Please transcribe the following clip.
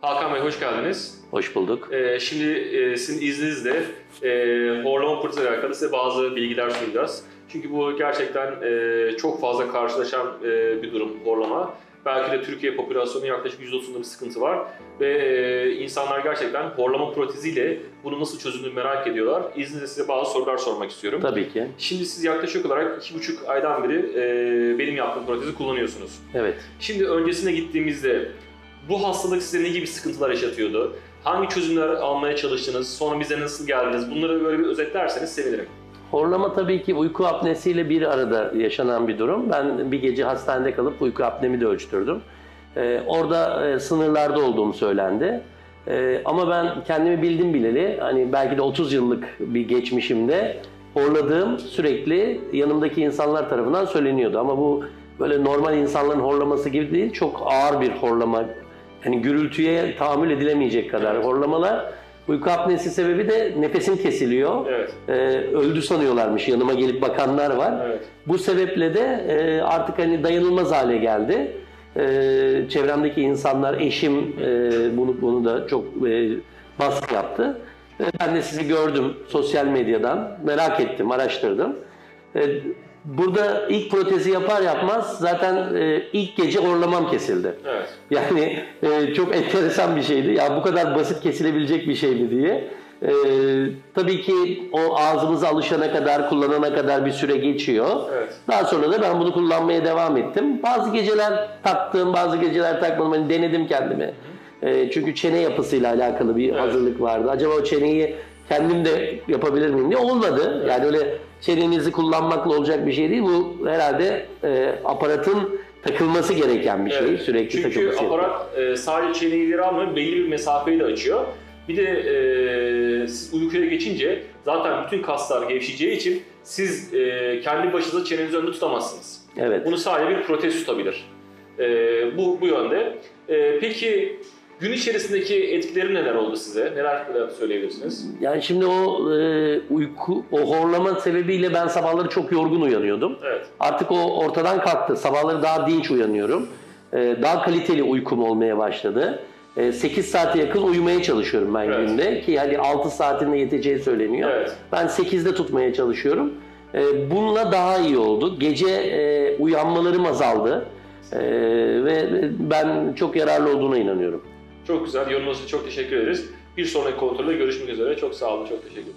Hakan Bey hoş geldiniz. Hoş bulduk. Şimdi sizin izninizle horlama protezi ile alakalı size bazı bilgiler sunacağız. Çünkü bu gerçekten çok fazla karşılaşan bir durum horlama. Belki de Türkiye popülasyonunun yaklaşık %30'unda bir sıkıntı var. Ve insanlar gerçekten horlama proteziyle bunu nasıl çözümünü merak ediyorlar. İzninizle size bazı sorular sormak istiyorum. Tabii ki. Şimdi siz yaklaşık olarak 2,5 aydan beri benim yaptığım protezi kullanıyorsunuz. Evet. Şimdi öncesine gittiğimizde bu hastalık size ne gibi sıkıntılar yaşatıyordu? Hangi çözümler almaya çalıştınız? Sonra bize nasıl geldiniz? Bunları böyle bir özetlerseniz sevinirim. Horlama tabii ki uyku apnesiyle bir arada yaşanan bir durum. Ben bir gece hastanede kalıp uyku apnemi de ölçtürdüm. Orada sınırlarda olduğum söylendi. Ama ben kendimi bildim bileli, hani belki de 30 yıllık bir geçmişimde horladığım sürekli yanımdaki insanlar tarafından söyleniyordu. Ama bu böyle normal insanların horlaması gibi değil, çok ağır bir horlama. Yani gürültüye tahammül edilemeyecek kadar horlamalar. Uyku apnesi sebebi de nefesim kesiliyor. Evet. Öldü sanıyorlarmış, yanıma gelip bakanlar var. Evet. Bu sebeple de artık hani dayanılmaz hale geldi. Çevremdeki insanlar, eşim bunu da çok baskı yaptı. Ben de sizi gördüm sosyal medyadan, merak ettim, araştırdım. Burada ilk protezi yapar yapmaz zaten ilk gece horlamam kesildi. Evet. Yani çok enteresan bir şeydi. Ya bu kadar basit kesilebilecek bir şey mi diye. Tabii ki o ağzımıza alışana kadar, kullanana kadar bir süre geçiyor. Evet. Daha sonra da ben bunu kullanmaya devam ettim. Bazı geceler taktım, bazı geceler takmadım. Hani denedim kendimi. Çünkü çene yapısıyla alakalı bir hazırlık vardı. Acaba o çeneyi kendim de yapabilir miyim diye olmadı. Evet. Yani öyle çenenizi kullanmakla olacak bir şey değil. Bu herhalde aparatın takılması gereken bir şey. Evet. Sürekli Çünkü takılması. aparat sadece çeneyi ileri almıyor, belli bir mesafeyi de açıyor. Bir de siz uykuya geçince zaten bütün kaslar gevşeyeceği için siz kendi başınıza çenenizi önde tutamazsınız. Evet. Bunu sadece bir protez tutabilir. Bu yönde. Peki gün içerisindeki etkileri neler oldu size? Neler söyleyebilirsiniz? Yani şimdi o o horlama sebebiyle ben sabahları çok yorgun uyanıyordum. Evet. Artık o ortadan kalktı. Sabahları daha dinç uyanıyorum. Daha kaliteli uykum olmaya başladı. 8 saate yakın uyumaya çalışıyorum ben günde. Ki yani 6 saatinde yeteceği söyleniyor. Evet. Ben 8'de tutmaya çalışıyorum. Bununla daha iyi oldu. Gece uyanmalarım azaldı. Ve ben çok yararlı olduğuna inanıyorum. Çok güzel. Yorumunuz için çok teşekkür ederiz. Bir sonraki kontrolde görüşmek üzere. Çok sağ olun. Çok teşekkür ederim.